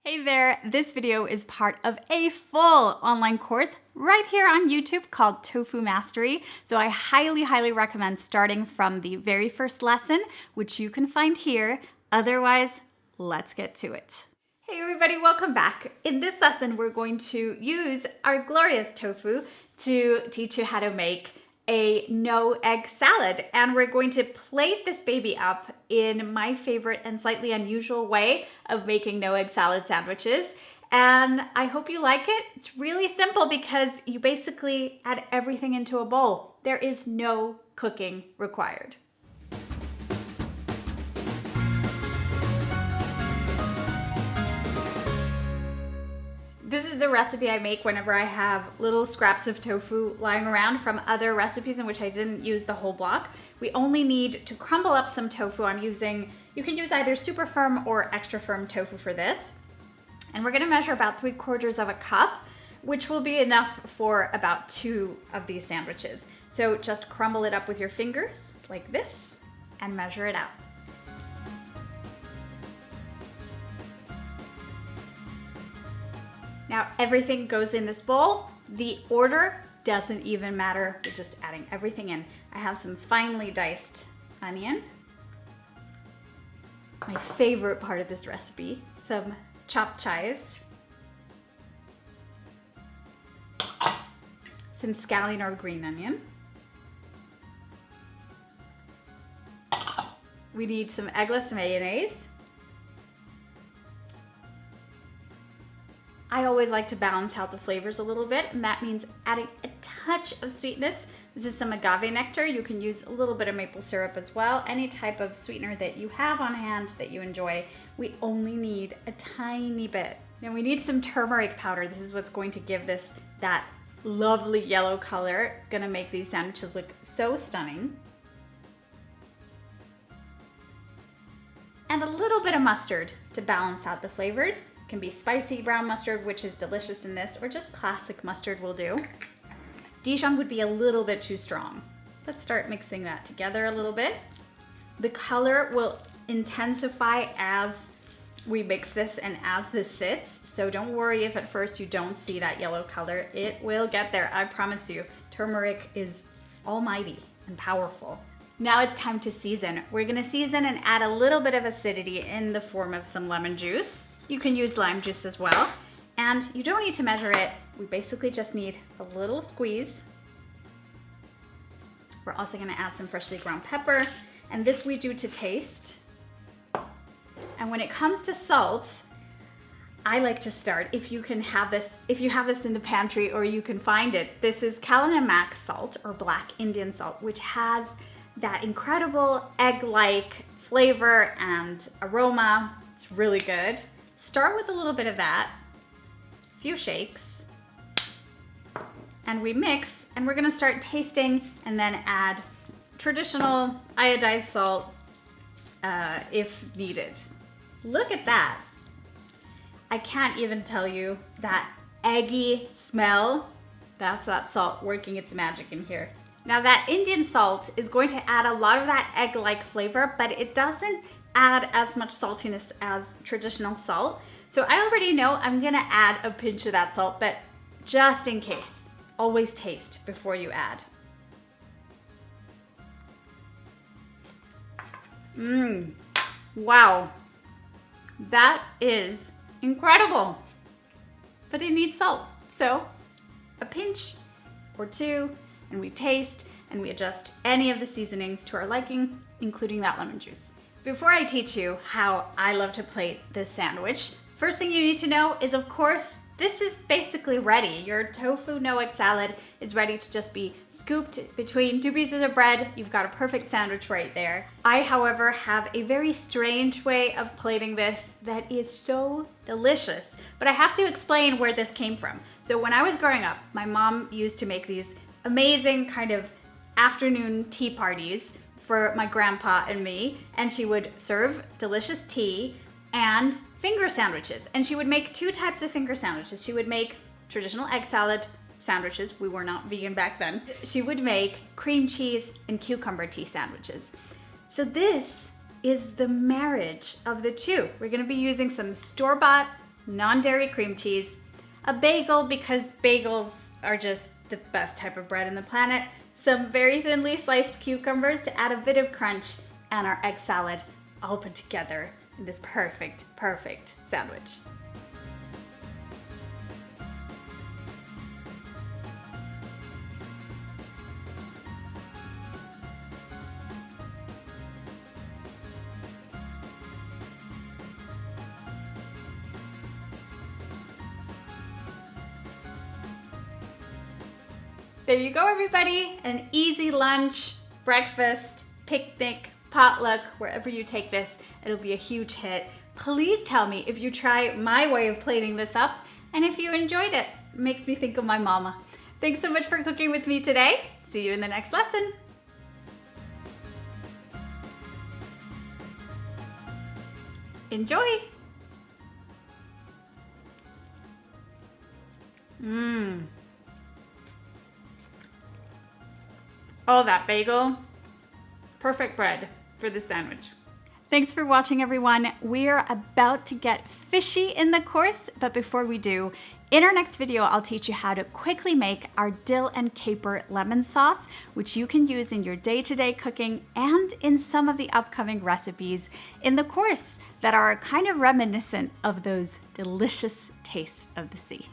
Hey there, this video is part of a full online course right here on YouTube called Tofu Mastery. So I highly recommend starting from the very first lesson, which you can find here. Otherwise, let's get to it. Hey everybody, welcome back. In this lesson, we're going to use our glorious tofu to teach you how to make a no egg salad, and we're going to plate this baby up in my favorite and slightly unusual way of making no egg salad sandwiches. And I hope you like it. It's really simple because you basically add everything into a bowl. There is no cooking required. This is the recipe I make whenever I have little scraps of tofu lying around from other recipes in which I didn't use the whole block. We only need to crumble up some tofu. You can use either super firm or extra firm tofu for this. And we're gonna measure about 3/4 of a cup, which will be enough for about 2 of these sandwiches. So just crumble it up with your fingers like this and measure it out. Now everything goes in this bowl. The order doesn't even matter. We're just adding everything in. I have some finely diced onion. My favorite part of this recipe, some chopped chives. Some scallion or green onion. We need some eggless mayonnaise. I always like to balance out the flavors a little bit, and that means adding a touch of sweetness. This is some agave nectar. You can use a little bit of maple syrup as well. Any type of sweetener that you have on hand that you enjoy. We only need a tiny bit. Now we need some turmeric powder. This is what's going to give this that lovely yellow color. It's gonna make these sandwiches look so stunning. And a little bit of mustard to balance out the flavors. Can be spicy brown mustard, which is delicious in this, or just classic mustard will do. Dijon would be a little bit too strong. Let's start mixing that together a little bit. The color will intensify as we mix this and as this sits, so don't worry if at first you don't see that yellow color. It will get there, I promise you. Turmeric is almighty and powerful. Now it's time to season. We're gonna season and add a little bit of acidity in the form of some lemon juice. You can use lime juice as well, and you don't need to measure it. We basically just need a little squeeze. We're also gonna add some freshly ground pepper, and this we do to taste. And when it comes to salt, I like to start, if you have this in the pantry or you can find it, this is Kalana Mac salt or black Indian salt, which has that incredible egg-like flavor and aroma. It's really good. Start with a little bit of that, a few shakes, and we mix, and we're gonna start tasting and then add traditional iodized salt if needed. Look at that. I can't even tell you that eggy smell. That's that salt working its magic in here. Now that Indian salt is going to add a lot of that egg-like flavor, but it doesn't add as much saltiness as traditional salt. So I already know I'm gonna add a pinch of that salt, but just in case, always taste before you add. Wow, that is incredible, but it needs salt. So a pinch or two, and we taste and we adjust any of the seasonings to our liking, including that lemon juice. Before I teach you how I love to plate this sandwich, first thing you need to know is, of course, this is basically ready. Your tofu no egg salad is ready to just be scooped between 2 pieces of bread. You've got a perfect sandwich right there. I, however, have a very strange way of plating this that is so delicious, but I have to explain where this came from. So when I was growing up, my mom used to make these amazing kind of afternoon tea parties for my grandpa and me, and she would serve delicious tea and finger sandwiches. And she would make 2 types of finger sandwiches. She would make traditional egg salad sandwiches. We were not vegan back then. She would make cream cheese and cucumber tea sandwiches. So this is the marriage of the two. We're gonna be using some store-bought non-dairy cream cheese, a bagel because bagels are just the best type of bread on the planet, some very thinly sliced cucumbers to add a bit of crunch, and our egg salad all put together in this perfect sandwich. There you go, everybody. An easy lunch, breakfast, picnic, potluck, wherever you take this, it'll be a huge hit. Please tell me if you try my way of plating this up and if you enjoyed it. It makes me think of my mama. Thanks so much for cooking with me today. See you in the next lesson. Enjoy. Oh, that bagel. Perfect bread for this sandwich. Thanks for watching, everyone. We're about to get fishy in the course, but before we do, in our next video, I'll teach you how to quickly make our dill and caper lemon sauce, which you can use in your day-to-day cooking and in some of the upcoming recipes in the course that are kind of reminiscent of those delicious tastes of the sea.